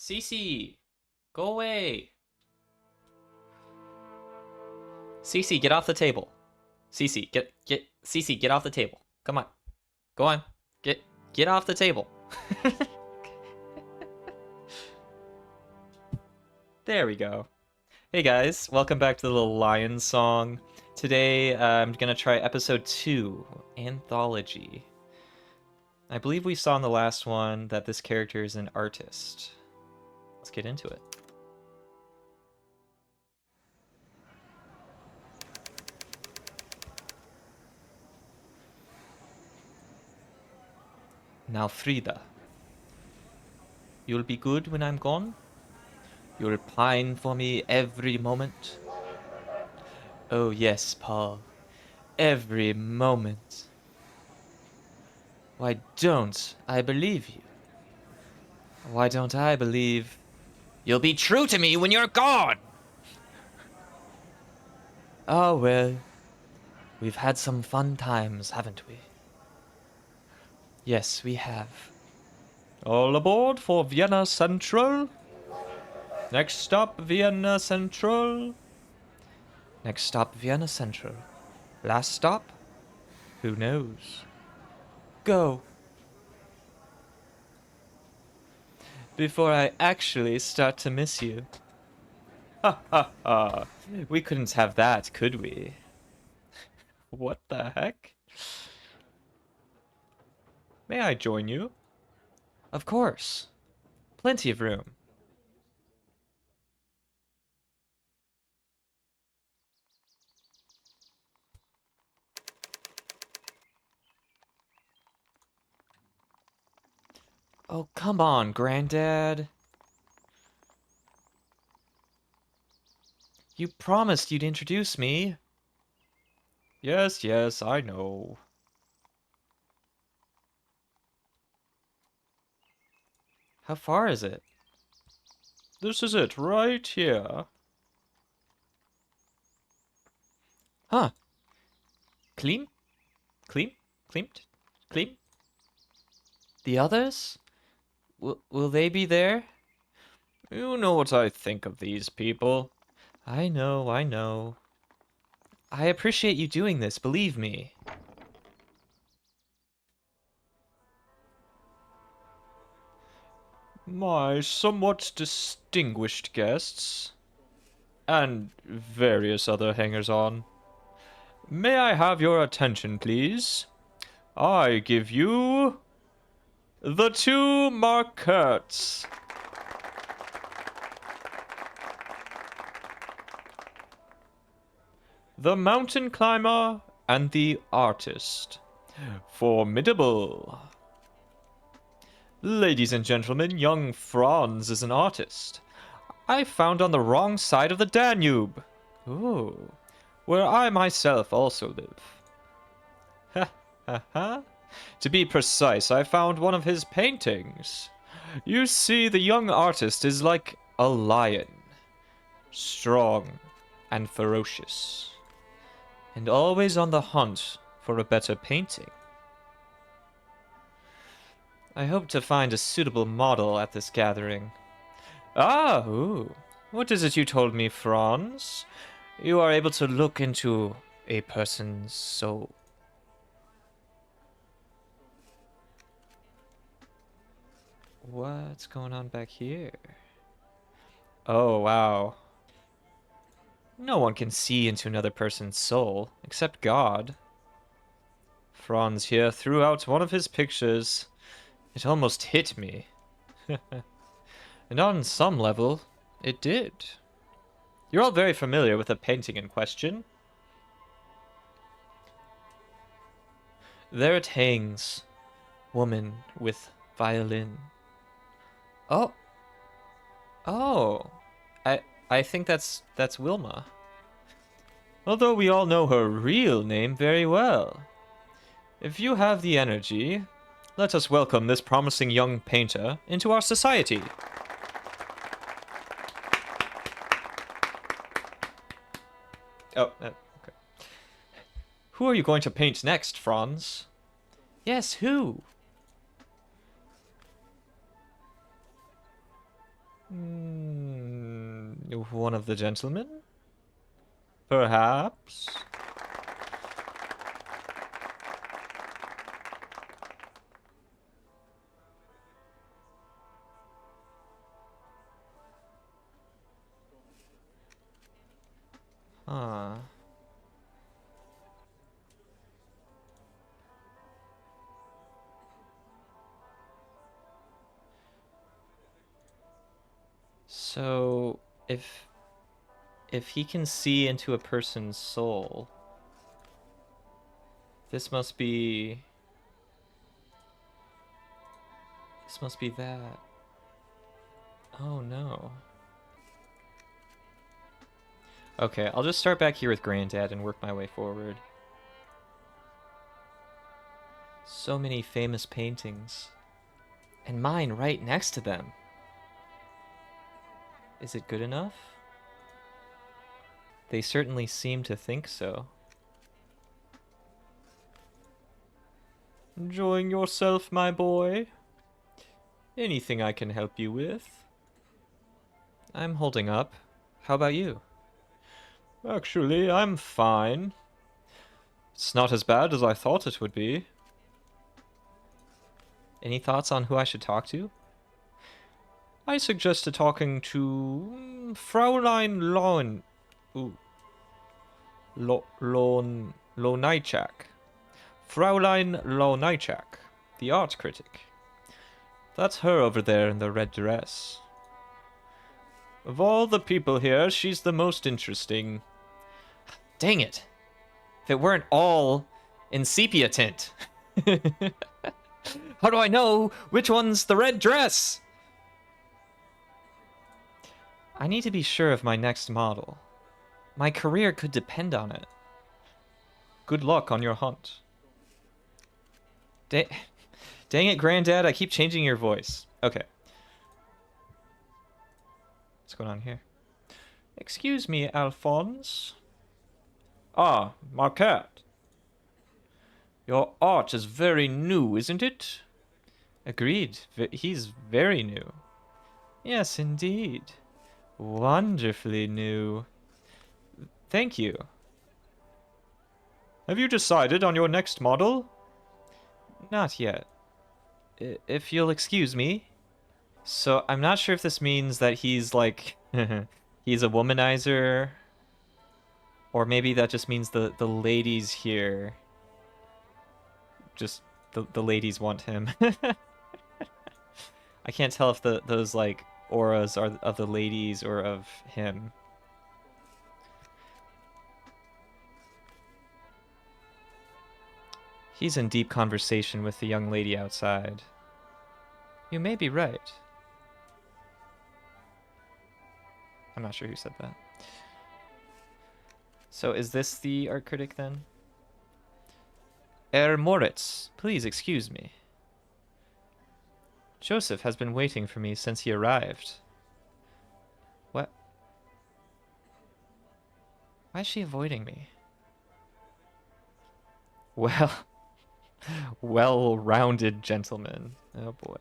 Cece, go away. Cece, get off the table. Cece, Cece, get off the table. Come on. Go on. Get off the table. There we go. Hey guys, welcome back to the little lion song. Today I'm gonna try episode 2, Anthology. I believe we saw in the last one that this character is an artist. Let's get into it. Now Frida, you'll be good when I'm gone? You'll pine for me every moment? Oh yes, Paul. Every moment. Why don't I believe you? Why don't I believe you'll be true to me when you're gone? Oh well, we've had some fun times, haven't we? Yes, we have. All aboard for Vienna Central. Next stop, Vienna Central. Next stop, Vienna Central. Last stop? Who knows? Go. Before I actually start to miss you. Ha ha ha. We couldn't have that, could we? What the heck? May I join you? Of course. Plenty of room. Oh, come on, Granddad. You promised you'd introduce me. Yes, yes, I know. How far is it? This is it, right here. Huh. Clean? Clean? Cleaned? Clean? The others? Will they be there? You know what I think of these people. I know, I know. I appreciate you doing this, believe me. My somewhat distinguished guests, and various other hangers-on. May I have your attention, please? I give you the two Markerts. The mountain climber and the artist. Formidable. Ladies and gentlemen, young Franz is an artist. I found on the wrong side of the Danube. Ooh, where I myself also live. Ha ha ha. To be precise, I found one of his paintings. You see, the young artist is like a lion. Strong and ferocious. And always on the hunt for a better painting. I hope to find a suitable model at this gathering. Ah, ooh. What is it you told me, Franz? You are able to look into a person's soul. What's going on back here? Oh, wow. No one can see into another person's soul, except God. Franz here threw out one of his pictures. It almost hit me. And on some level, it did. You're all very familiar with the painting in question. There it hangs. Woman with violin. Oh. Oh. I think that's Wilma. Although we all know her real name very well. If you have the energy, let us welcome this promising young painter into our society. Oh, okay. Who are you going to paint next, Franz? Yes, who? One of the gentlemen? Perhaps? Huh. So, if he can see into a person's soul, this must be that. Oh no. Okay, I'll just start back here with Granddad and work my way forward. So many famous paintings. And mine right next to them. Is it good enough? They certainly seem to think so. Enjoying yourself, my boy? Anything I can help you with? I'm holding up. How about you? Actually, I'm fine. It's not as bad as I thought it would be. Any thoughts on who I should talk to? I suggested talking to Fraulein Lon... Ooh. Lonaichak. Fraulein Lonaichak, the art critic. That's her over there in the red dress. Of all the people here, she's the most interesting. Dang it. If it weren't all in sepia tint. How do I know which one's the red dress? I need to be sure of my next model. My career could depend on it. Good luck on your hunt. Dang it, Granddad, I keep changing your voice. Okay. What's going on here? Excuse me, Alphonse. Ah, Markert. Your art is very new, isn't it? Agreed. He's very new. Yes, indeed. Wonderfully new. Thank you. Have you decided on your next model? Not yet. If you'll excuse me. So, I'm not sure if this means that he's like... he's a womanizer. Or maybe that just means the ladies here... Just, the ladies want him. I can't tell if those, like, auras are of the ladies or of him. He's in deep conversation with the young lady outside. You may be right. I'm not sure who said that. So is this the art critic then? Herr Moritz, please excuse me. Joseph has been waiting for me since he arrived. What? Why is she avoiding me? Well, well-rounded gentleman. Oh boy.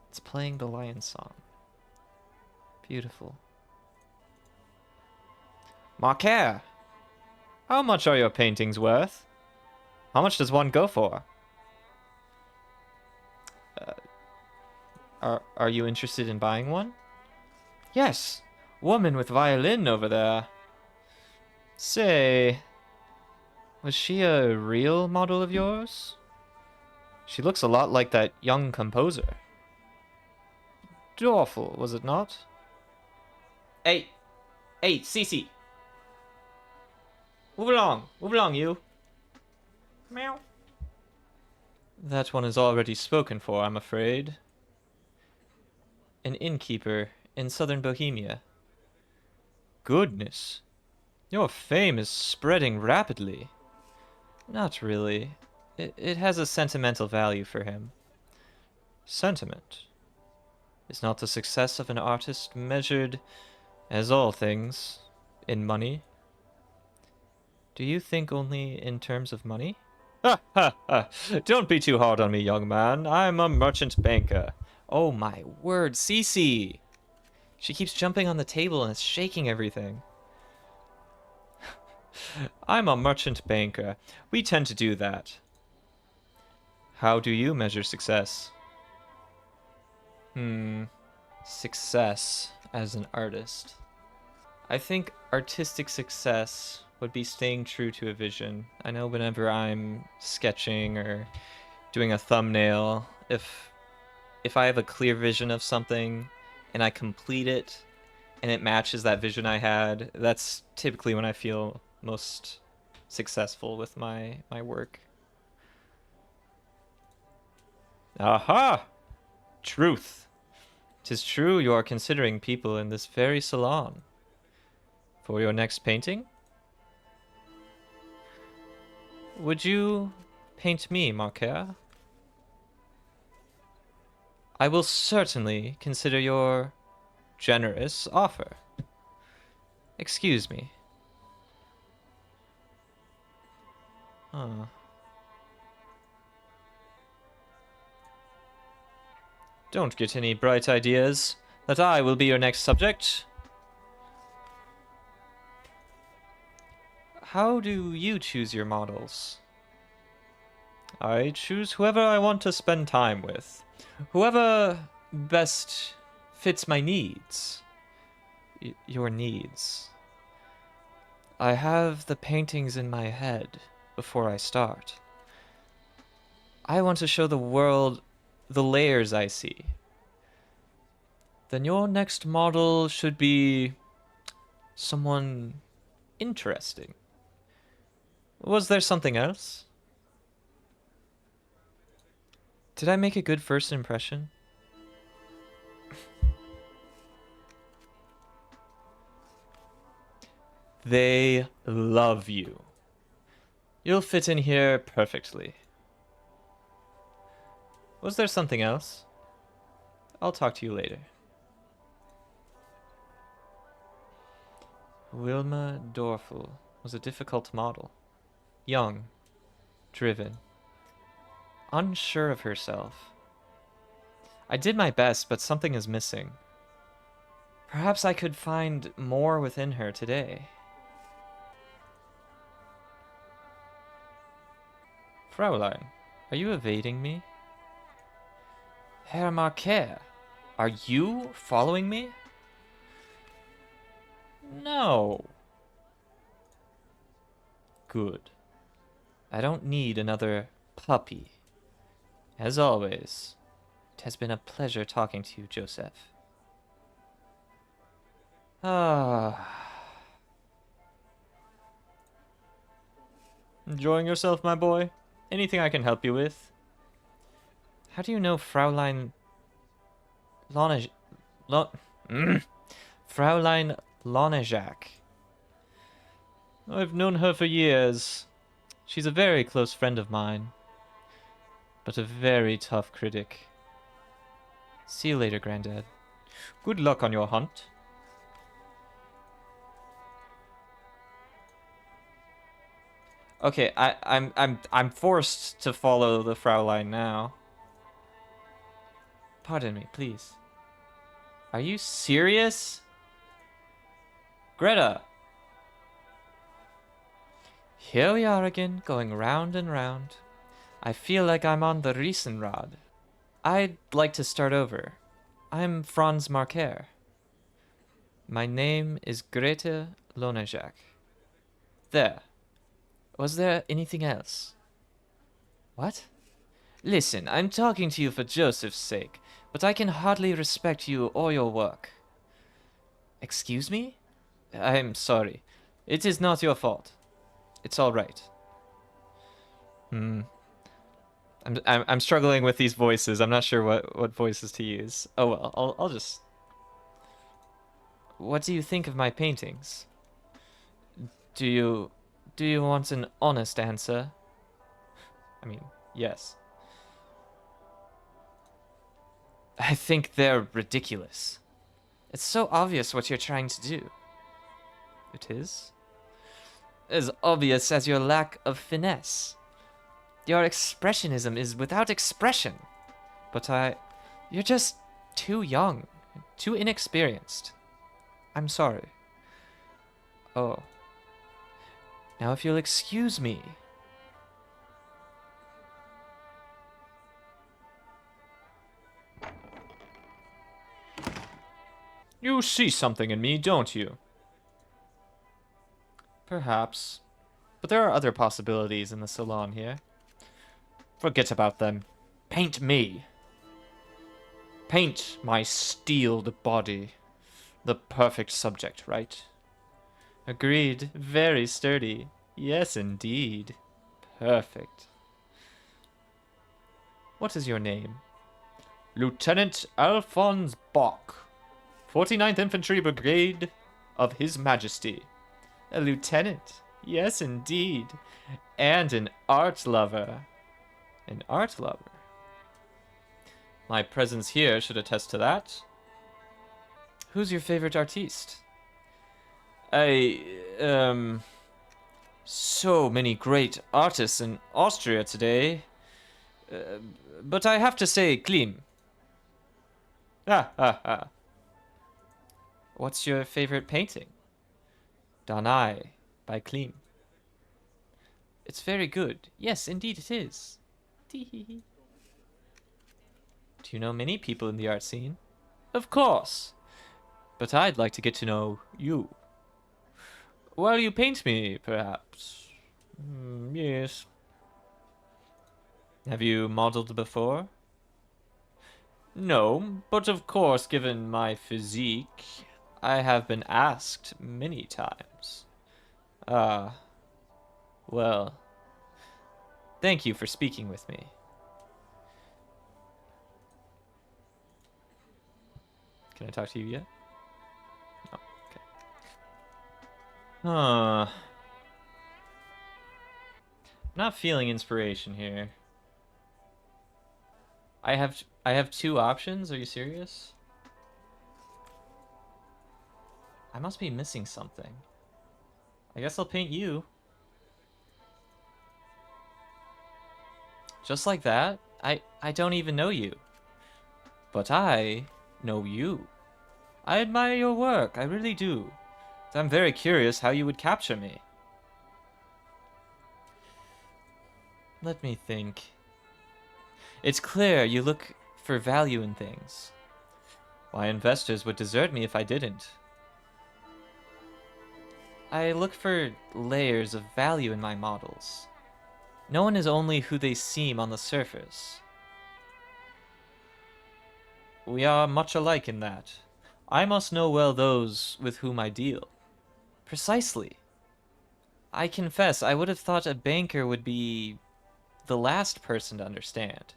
It's playing the lion song. Beautiful. Markert! How much are your paintings worth? How much does one go for? Are you interested in buying one? Yes! Woman with violin over there. Say... Was she a real model of yours? She looks a lot like that young composer. Awful, was it not? Hey! Hey, Cece! Move along, you! Meow. That one is already spoken for, I'm afraid. An innkeeper in southern Bohemia. Goodness. Your fame is spreading rapidly. Not really. It has a sentimental value for him. Sentiment. Is not the success of an artist measured, as all things, in money? Do you think only in terms of money? Ha ha ha! Don't be too hard on me, young man. I'm a merchant banker. Oh my word, Cece! She keeps jumping on the table and it's shaking everything. I'm a merchant banker. We tend to do that. How do you measure success? Success as an artist. I think artistic success would be staying true to a vision. I know whenever I'm sketching or doing a thumbnail, if I have a clear vision of something and I complete it and it matches that vision I had, that's typically when I feel most successful with my work. Aha! Truth. 'Tis true you are considering people in this very salon. For your next painting? Would you paint me, Markert? I will certainly consider your generous offer. Excuse me. Huh. Don't get any bright ideas that I will be your next subject. How do you choose your models? I choose whoever I want to spend time with. Whoever best fits my needs. Your needs. I have the paintings in my head before I start. I want to show the world the layers I see. Then your next model should be someone interesting. Was there something else? Did I make a good first impression? They love you. You'll fit in here perfectly. Was there something else? I'll talk to you later. Wilma Dorfel was a difficult model. Young, driven, unsure of herself. I did my best, but something is missing. Perhaps I could find more within her today. Fraulein, are you evading me? Herr Markert, are you following me? No. Good. I don't need another puppy. As always, it has been a pleasure talking to you, Joseph. Enjoying yourself, my boy? Anything I can help you with? How do you know Fraulein Fraulein Lonejak? I've known her for years. She's a very close friend of mine, but a very tough critic. See you later, Granddad. Good luck on your hunt. Okay, I'm forced to follow the Fraulein now. Pardon me, please. Are you serious? Greta! Here we are again, going round and round. I feel like I'm on the Riesenrad. I'd like to start over. I'm Franz Markert. My name is Grete Lonejak. There. Was there anything else? What? Listen, I'm talking to you for Joseph's sake, but I can hardly respect you or your work. Excuse me? I'm sorry. It is not your fault. It's all right. I'm struggling with these voices. I'm not sure what voices to use. Oh well, I'll just... What do you think of my paintings? Do you want an honest answer? I mean, yes. I think they're ridiculous. It's so obvious what you're trying to do. It is? As obvious as your lack of finesse. Your expressionism is without expression. But you're just too young, Too inexperienced. I'm sorry. Oh. Now if you'll excuse me. You see something in me, don't you? Perhaps. But there are other possibilities in the salon here. Forget about them. Paint me. Paint my steeled body. The perfect subject, right? Agreed. Very sturdy. Yes, indeed. Perfect. What is your name? Lieutenant Alphonse Bach, 49th Infantry Brigade of His Majesty. A lieutenant? Yes, indeed. And an art lover. An art lover? My presence here should attest to that. Who's your favorite artiste? So many great artists in Austria today. But I have to say Klim. Ha. What's your favorite painting? Danai by Klim. It's very good. Yes, indeed it is. Do you know many people in the art scene? Of course. But I'd like to get to know you. While you paint me, perhaps. Yes. Have you modeled before? No, but of course, given my physique, I have been asked many times. Ah. Well. Thank you for speaking with me. Can I talk to you yet? No. Okay. Huh. Not feeling inspiration here. I have two options. Are you serious? I must be missing something. I guess I'll paint you. Just like that? I don't even know you. But I know you. I admire your work, I really do. I'm very curious how you would capture me. Let me think. It's clear you look for value in things. Why, investors would desert me if I didn't. I look for layers of value in my models. No one is only who they seem on the surface. We are much alike in that. I must know well those with whom I deal. Precisely. I confess, I would have thought a banker would be the last person to understand.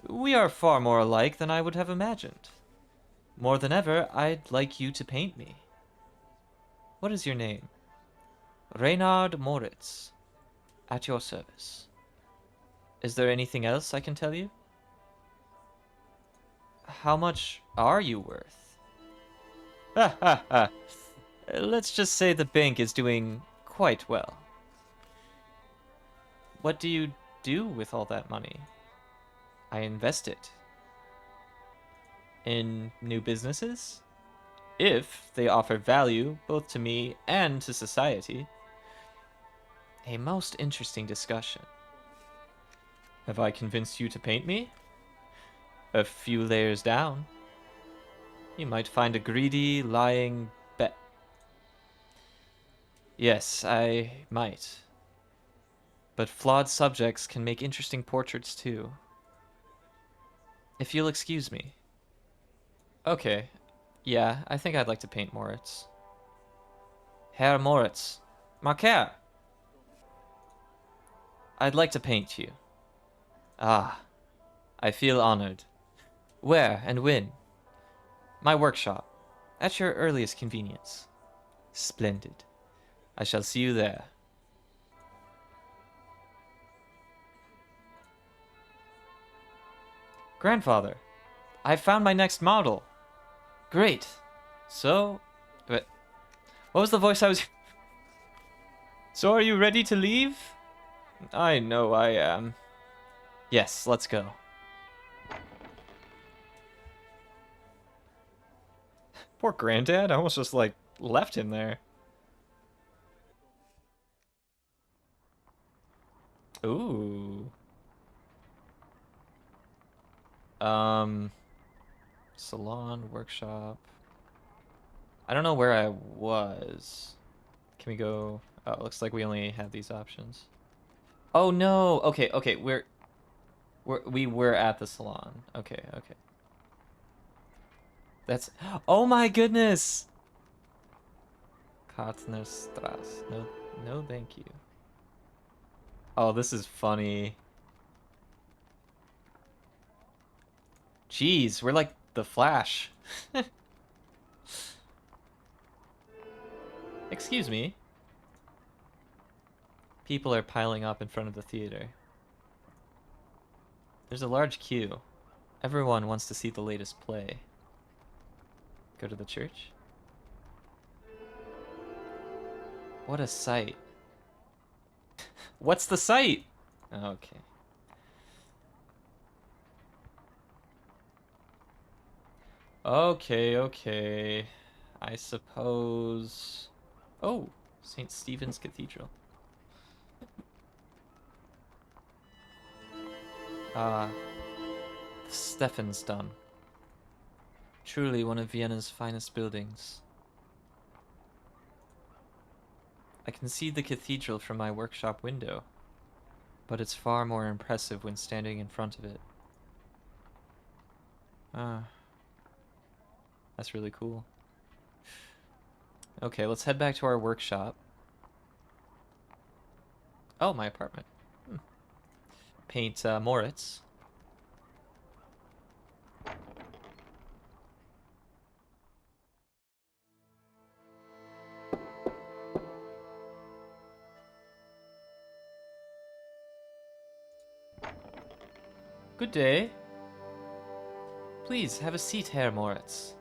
We are far more alike than I would have imagined. More than ever, I'd like you to paint me. What is your name? Reynard Moritz. At your service. Is there anything else I can tell you? How much are you worth? Ha ha ha. Let's just say the bank is doing quite well. What do you do with all that money? I invest it. In new businesses? If they offer value both to me and to society. A most interesting discussion. Have I convinced you to paint me? A few layers down, you might find a greedy, lying Yes, I might. But flawed subjects can make interesting portraits too. If you'll excuse me. Okay. Yeah, I think I'd like to paint Moritz. Herr Moritz. Markert! I'd like to paint you. Ah. I feel honored. Where and when? My workshop. At your earliest convenience. Splendid. I shall see you there. Grandfather, I found my next model. Great. So, but what was the voice I was... So are you ready to leave? I know I am. Yes, let's go. Poor granddad. I almost just, like, left him there. Ooh. Salon, workshop. I don't know where I was. Can we go? Oh, it looks like we only have these options. Oh no. Okay, okay. We were at the salon. Okay, okay. That's. Oh my goodness. Kartnerstrasse. No, no, thank you. Oh, this is funny. Jeez, we're like the Flash. Excuse me. People are piling up in front of the theater. There's a large queue. Everyone wants to see the latest play. Go to the church? What a sight. What's the sight? Okay. Okay, okay. I suppose... Oh, St. Stephen's Cathedral. Ah, Stephansdom. Truly one of Vienna's finest buildings. I can see the cathedral from my workshop window, but it's far more impressive when standing in front of it. Ah, that's really cool. Okay, let's head back to our workshop. Oh, my apartment. Paint Moritz. Good day. Please, have a seat, Herr Moritz.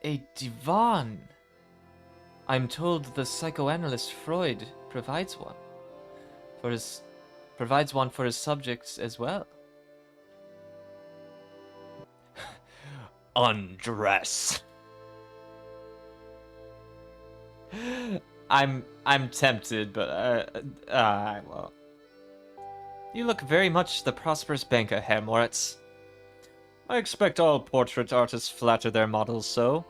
A divan! I'm told the psychoanalyst Freud provides one. Provides one for his subjects as well. Undress. I'm tempted, but I won't. You look very much the prosperous banker, Herr Moritz. I expect all portrait artists flatter their models so.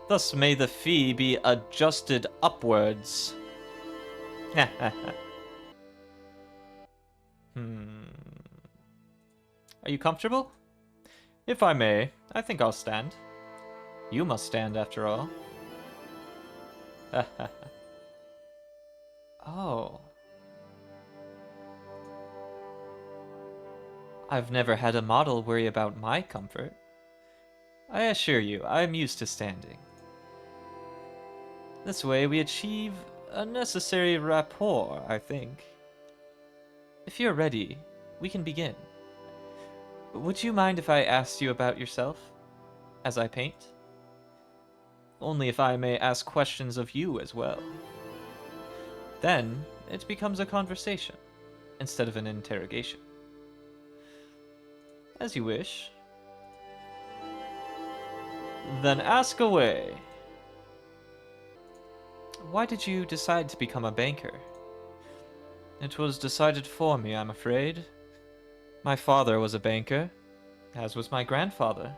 Thus may the fee be adjusted upwards. Are you comfortable? If I may, I think I'll stand. You must stand, after all. Oh. I've never had a model worry about my comfort. I assure you, I'm used to standing. This way we achieve a necessary rapport, I think. If you're ready, we can begin. Would you mind if I asked you about yourself, as I paint? Only if I may ask questions of you as well. Then, it becomes a conversation, instead of an interrogation. As you wish. Then ask away. Why did you decide to become a banker? It was decided for me, I'm afraid. My father was a banker, as was my grandfather,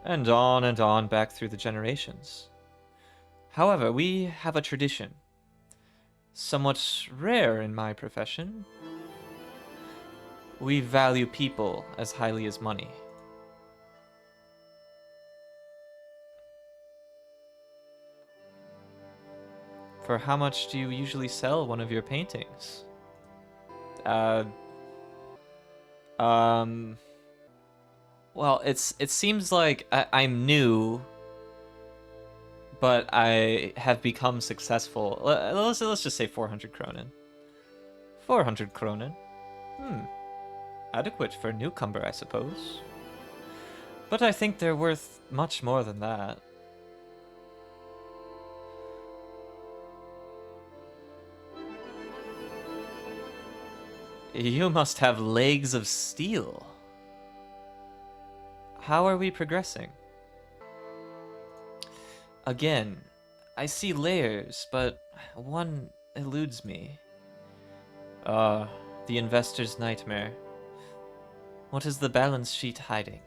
and on back through the generations. However, we have a tradition, somewhat rare in my profession. We value people as highly as money. For how much do you usually sell one of your paintings? Well, it seems like I'm new, but I have become successful. Let's just say 400 kronen. 400 kronen. Adequate for a newcomer, I suppose. But I think they're worth much more than that. You must have legs of steel. How are we progressing? Again, I see layers, but one eludes me. Ah, the investor's nightmare. What is the balance sheet hiding?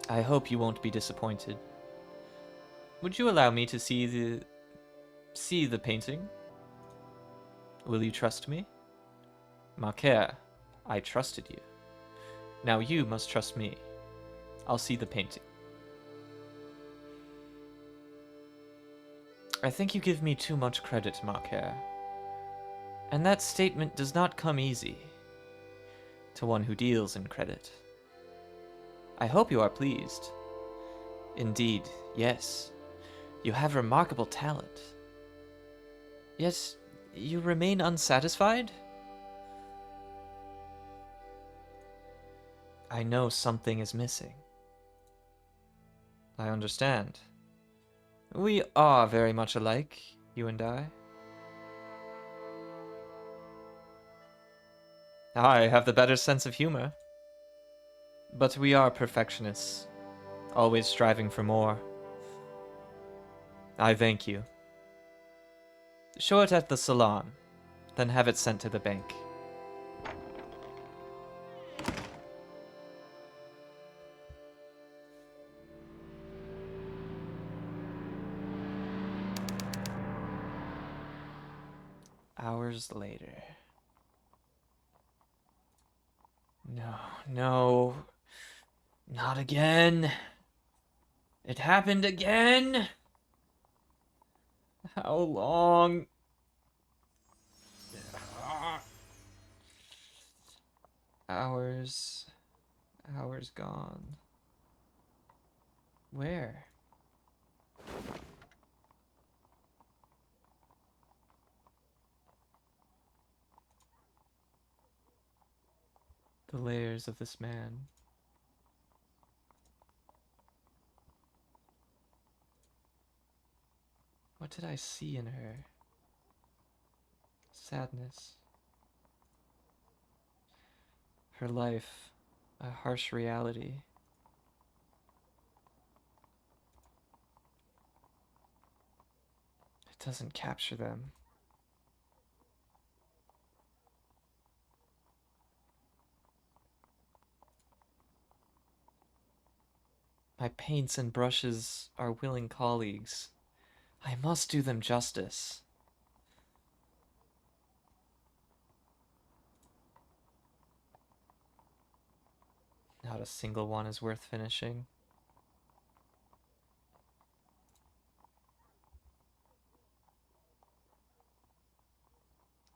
I hope you won't be disappointed. Would you allow me to see the painting? Will you trust me? Markert, I trusted you. Now you must trust me. I'll see the painting. I think you give me too much credit, Markert. And that statement does not come easy to one who deals in credit. I hope you are pleased. Indeed, yes. You have remarkable talent. Yet, you remain unsatisfied? I know something is missing. I understand. We are very much alike, you and I. I have the better sense of humor. But we are perfectionists, always striving for more. I thank you. Show it at the salon, then have it sent to the bank. Hours later. No, no. Not again. It happened again. How long? Hours. Hours gone. Where? The layers of this man. What did I see in her? Sadness. Her life, a harsh reality. It doesn't capture them. My paints and brushes are willing colleagues. I must do them justice. Not a single one is worth finishing.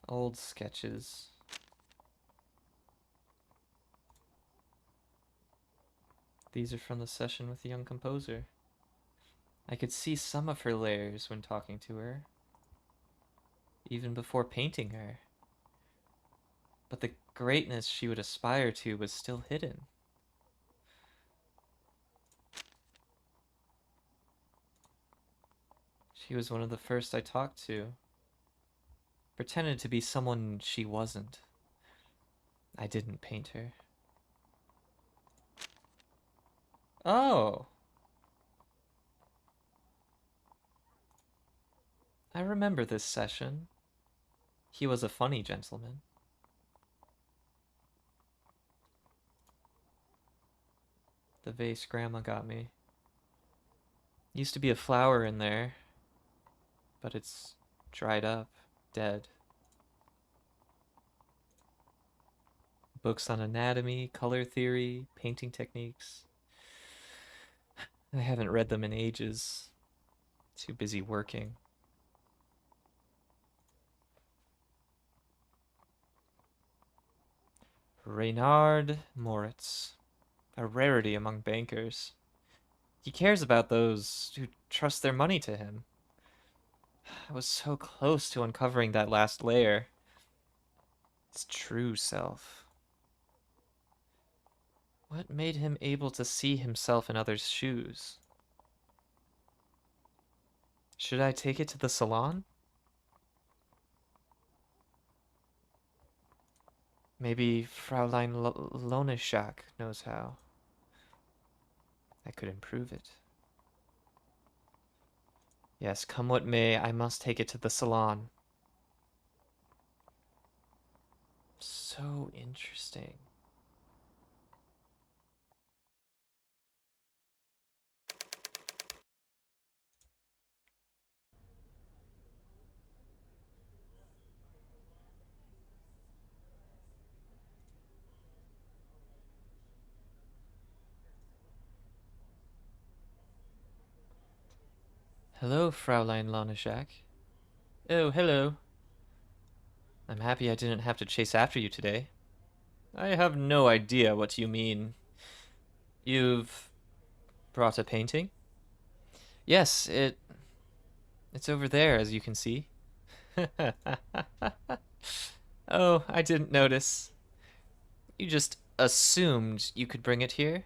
Old sketches. These are from the session with the young composer. I could see some of her layers when talking to her, even before painting her. But the greatness she would aspire to was still hidden. She was one of the first I talked to. Pretended to be someone she wasn't. I didn't paint her. Oh! I remember this session. He was a funny gentleman. The vase Grandma got me. Used to be a flower in there, but it's dried up, dead. Books on anatomy, color theory, painting techniques. I haven't read them in ages. Too busy working. Reynard Moritz. A rarity among bankers. He cares about those who trust their money to him. I was so close to uncovering that last layer. His true self. What made him able to see himself in others' shoes? Should I take it to the salon? Maybe Fraulein Loneschak knows how. I could improve it. Yes, come what may, I must take it to the salon. So interesting. Hello, Fraulein Lonejak. Oh, hello. I'm happy I didn't have to chase after you today. I have no idea what you mean. You've brought a painting? Yes, it's over there, as you can see. Oh, I didn't notice. You just assumed you could bring it here?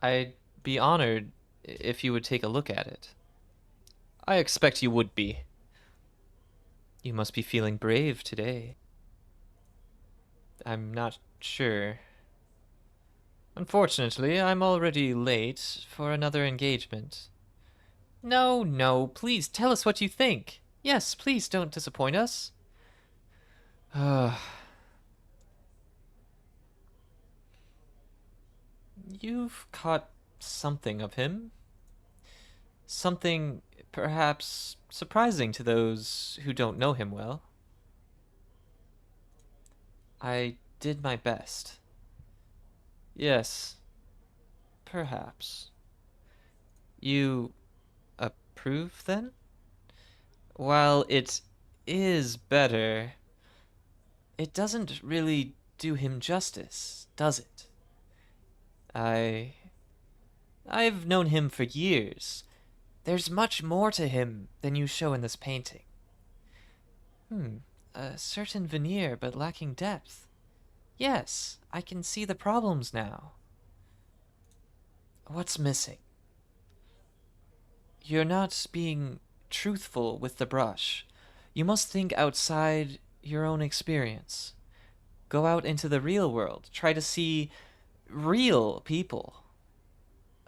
I'd be honored if you would take a look at it. I expect you would be. You must be feeling brave today. I'm not sure. Unfortunately, I'm already late for another engagement. No, no, please tell us what you think. Yes, please don't disappoint us. You've caught something of him. Something perhaps surprising to those who don't know him well. I did my best. Yes, perhaps. You approve, then? While it is better, it doesn't really do him justice, does it? I've known him for years. There's much more to him than you show in this painting. A certain veneer, but lacking depth. Yes, I can see the problems now. What's missing? You're not being truthful with the brush. You must think outside your own experience. Go out into the real world. Try to see real people.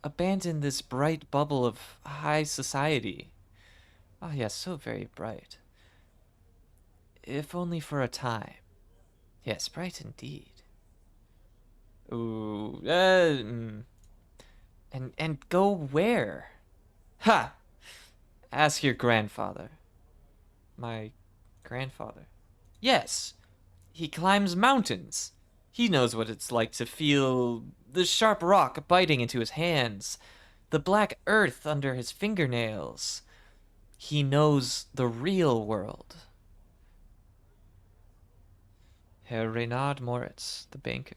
Abandon this bright bubble of high society. Ah, yes, so very bright. If only for a time. Yes, bright indeed. Ooh, and go where? Ha! Ask your grandfather. My grandfather? Yes, he climbs mountains. He knows what it's like to feel the sharp rock biting into his hands, the black earth under his fingernails. He knows the real world. Herr Reynard Moritz, the banker.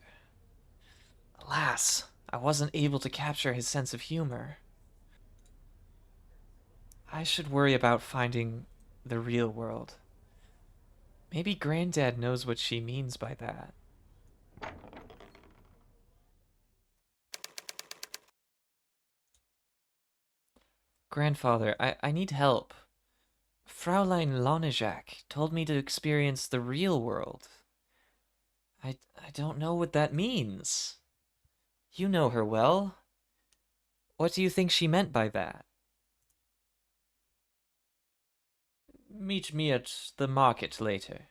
Alas, I wasn't able to capture his sense of humor. I should worry about finding the real world. Maybe Granddad knows what she means by that. Grandfather, I need help. Fraulein Lonejak told me to experience the real world. I don't know what that means. You know her well. What do you think she meant by that? Meet me at the market later.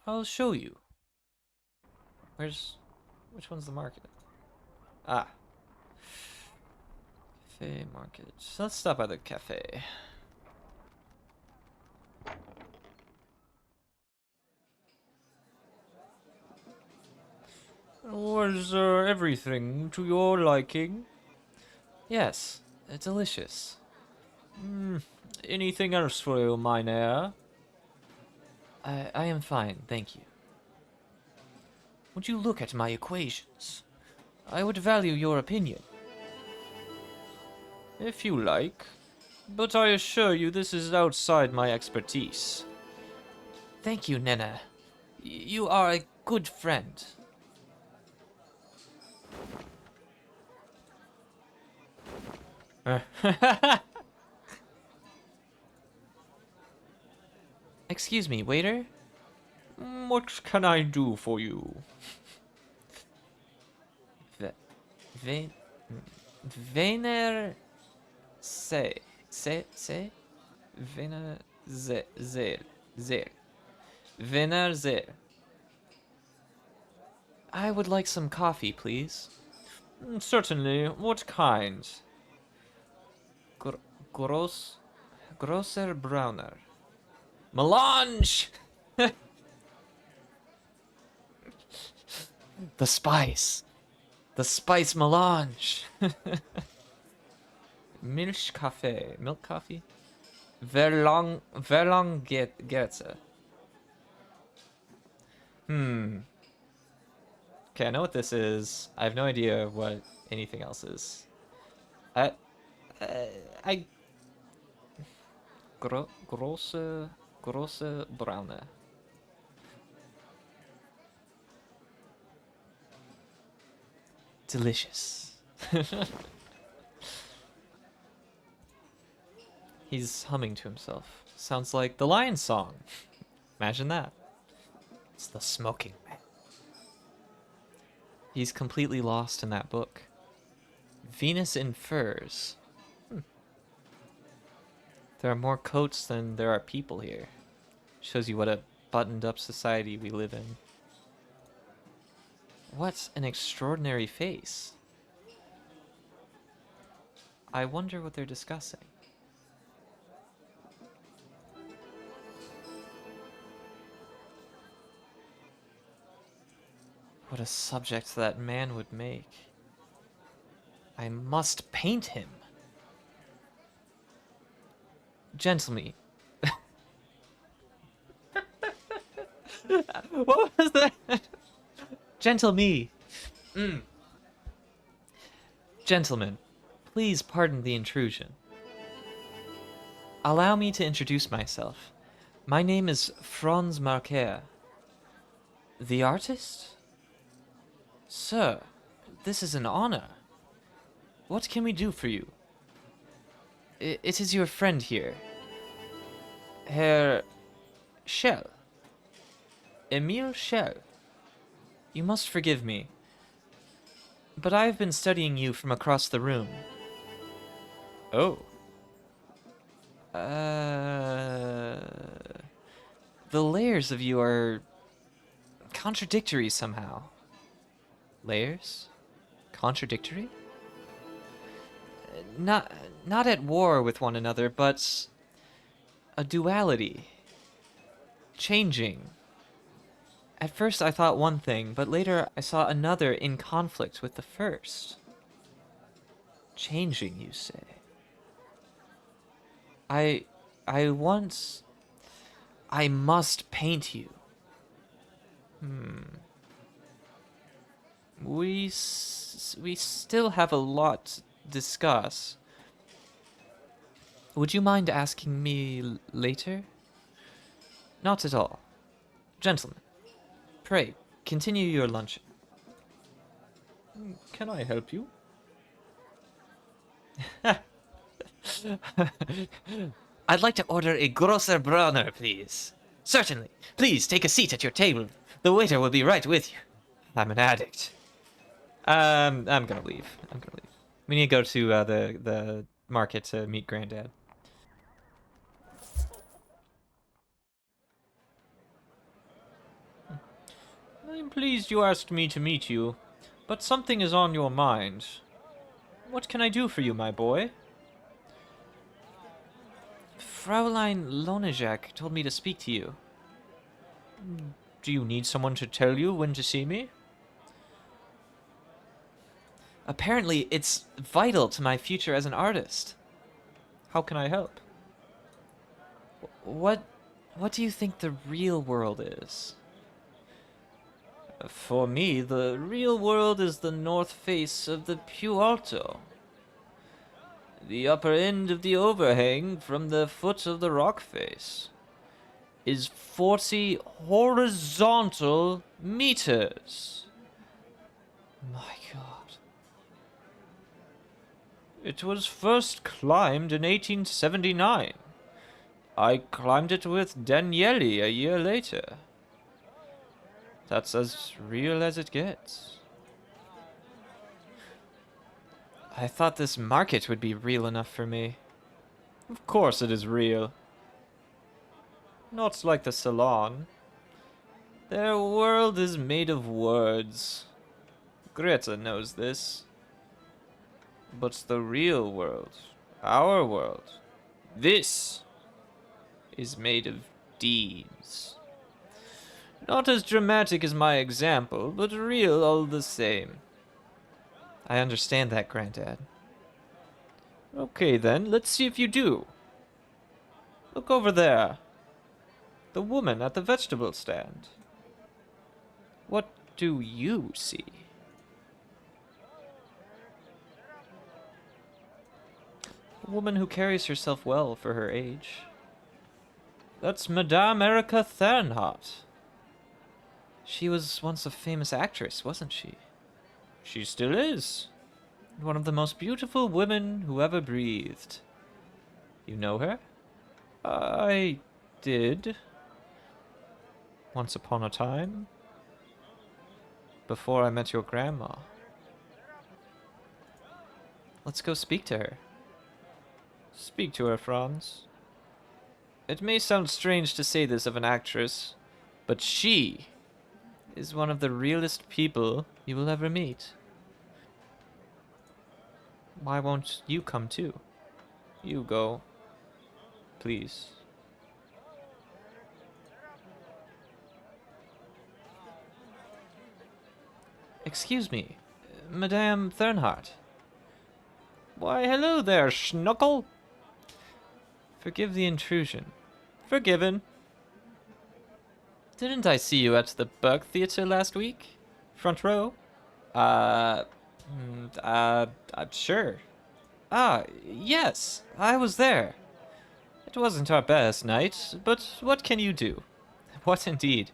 I'll show you. Which one's the market? Ah. Cafe market. So let's stop by the cafe. Was everything to your liking? Yes, delicious. Anything else for you, mynheer? I am fine, thank you. Would you look at my equations? I would value your opinion. If you like, but I assure you this is outside my expertise. Thank you, Nena. You are a good friend. Excuse me, waiter? What can I do for you? Vin? Vener se. Se? Vener zer. Zer. Vener zer. I would like some coffee, please. Certainly. What kind? Gr gross... Grosser Browner. Melange! The spice. The spice melange. Milch Kaffee. Milk coffee? Verlang Gerze. Okay, I know what this is. I have no idea what anything else is. I grosse braune. Delicious. He's humming to himself. Sounds like the lion song. Imagine that. It's the smoking man. He's completely lost in that book. Venus in furs. There are more coats than there are people here. Shows you what a buttoned up society we live in. What an extraordinary face. I wonder what they're discussing. What a subject that man would make. I must paint him. Gentlemen. What was that? Gentle me. Gentlemen, please pardon the intrusion. Allow me to introduce myself. My name is Franz Markert. The artist? Sir, this is an honor. What can we do for you? It is your friend here. Herr Schell. Emil Schell. You must forgive me, but I have been studying you from across the room. Oh. The layers of you are contradictory somehow. Layers? Contradictory? Not at war with one another, but a duality. Changing. At first I thought one thing, but later I saw another in conflict with the first. Changing, you say? I must paint you. We still have a lot to discuss. Would you mind asking me later? Not at all. Gentlemen, pray, continue your luncheon. Can I help you? I'd like to order a grosser brauner, please. Certainly. Please take a seat at your table. The waiter will be right with you. I'm an addict. I'm gonna leave. We need to go to the market to meet Granddad. I'm pleased you asked me to meet you, but something is on your mind. What can I do for you, my boy? Fraulein Lonejak told me to speak to you. Do you need someone to tell you when to see me? Apparently, it's vital to my future as an artist. How can I help? What do you think the real world is? For me, the real world is the north face of the Più Alto. The upper end of the overhang from the foot of the rock face is 40 horizontal meters. My God. It was first climbed in 1879. I climbed it with Daniele a year later. That's as real as it gets. I thought this market would be real enough for me. Of course it is real. Not like the salon. Their world is made of words. Greta knows this. But the real world, our world, this is made of deeds. Not as dramatic as my example, but real all the same. I understand that, Granddad. Okay then, let's see if you do. Look over there. The woman at the vegetable stand. What do you see? A woman who carries herself well for her age. That's Madame Erica Thernhardt. She was once a famous actress, wasn't she? She still is. One of the most beautiful women who ever breathed. You know her? I did. Once upon a time. Before I met your grandma. Let's go speak to her. Speak to her, Franz. It may sound strange to say this of an actress, but she is one of the realest people you will ever meet. Why won't you come too? You go. Please. Excuse me, Madame Thernhardt. Why, hello there, Schnuckel. Forgive the intrusion. Forgiven. Didn't I see you at the Burg Theater last week? Front row? I'm sure. Ah, yes, I was there. It wasn't our best night, but what can you do? What indeed?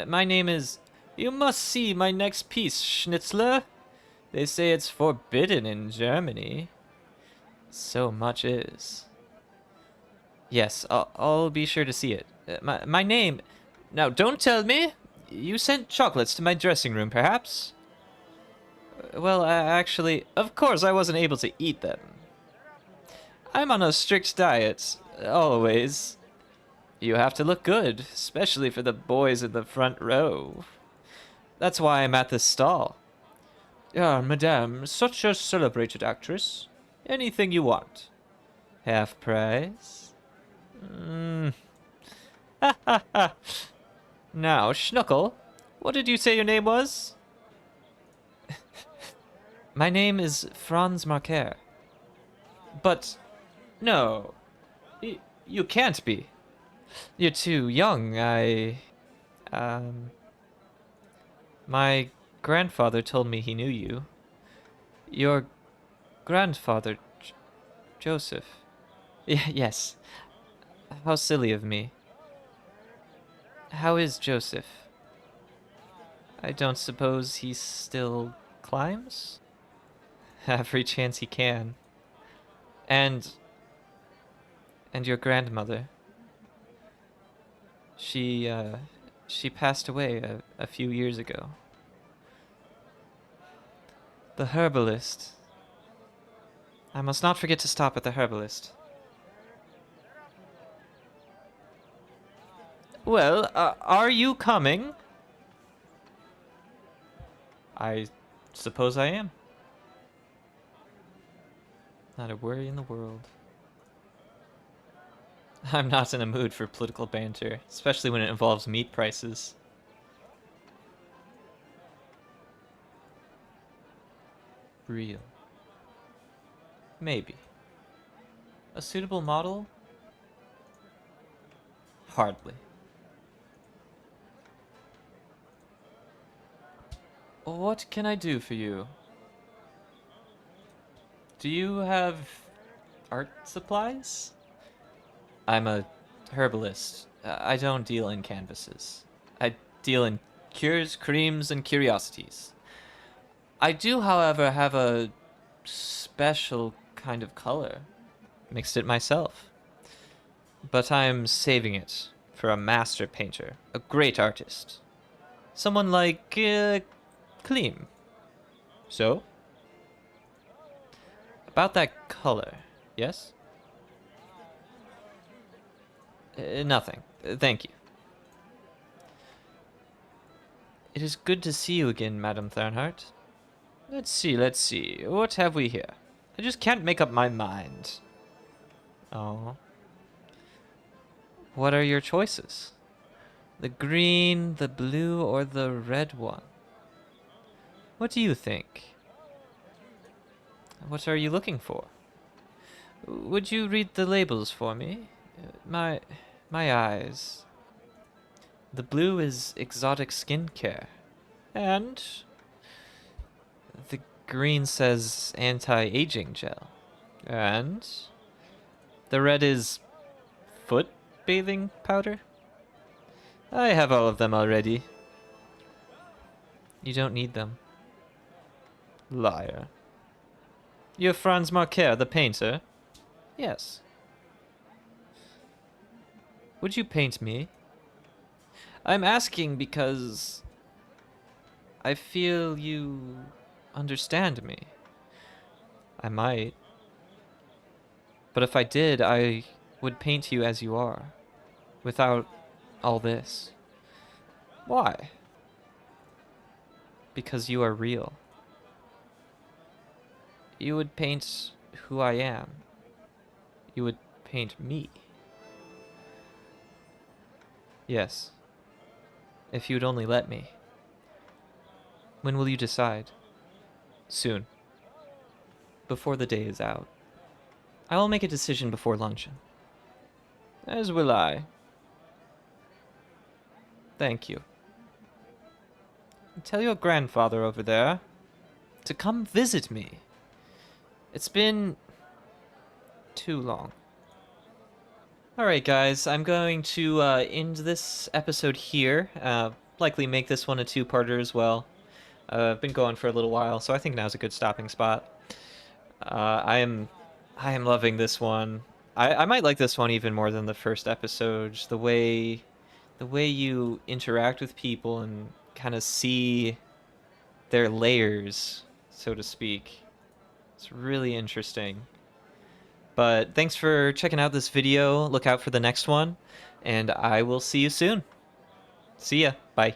My name is... You must see my next piece, Schnitzler. They say it's forbidden in Germany. So much is. Yes, I'll be sure to see it. My name... Now, don't tell me! You sent chocolates to my dressing room, perhaps? Well, actually, of course I wasn't able to eat them. I'm on a strict diet, always. You have to look good, especially for the boys in the front row. That's why I'm at this stall. Ah, madame, such a celebrated actress. Anything you want. Half price? Ha ha ha. Now, Schnuckel, what did you say your name was? My name is Franz Markert. But, no. You can't be. You're too young, My grandfather told me he knew you. Your grandfather, Joseph. Yes. How silly of me. How is Joseph? I don't suppose he still climbs? Every chance he can. And your grandmother. She passed away a few years ago. The herbalist. I must not forget to stop at the herbalist. Well, are you coming? I suppose I am. Not a worry in the world. I'm not in a mood for political banter, especially when it involves meat prices. Real. Maybe. A suitable model? Hardly. What can I do for you? Do you have art supplies? I'm a herbalist. I don't deal in canvases. I deal in cures, creams, and curiosities. I do, however, have a special kind of color. Mixed it myself. But I'm saving it for a master painter, a great artist. Someone like Klim. So? About that color, yes? Nothing. Thank you. It is good to see you again, Madame Thornhart. Let's see. What have we here? I just can't make up my mind. Oh. What are your choices? The green, the blue, or the red one? What do you think? What are you looking for? Would you read the labels for me? My eyes. The blue is exotic skincare. And the green says anti-aging gel. And the red is foot bathing powder? I have all of them already. You don't need them. Liar. You're Franz Markert, the painter? Yes. Would you paint me? I'm asking because I feel you understand me. I might. But if I did, I would paint you as you are, without all this. Why? Because you are real. You would paint who I am. You would paint me. Yes. If you'd only let me. When will you decide? Soon. Before the day is out. I will make a decision before luncheon. As will I. Thank you. Tell your grandfather over there to come visit me. It's been too long. Alright guys, I'm going to end this episode here. Likely make this one a two-parter as well. I've been going for a little while, so I think now's a good stopping spot. I am loving this one. I might like this one even more than the first episode. Just the way you interact with people and kind of see their layers, so to speak. It's really interesting. But thanks for checking out this video. Look out for the next one, and I will see you soon. See ya. Bye.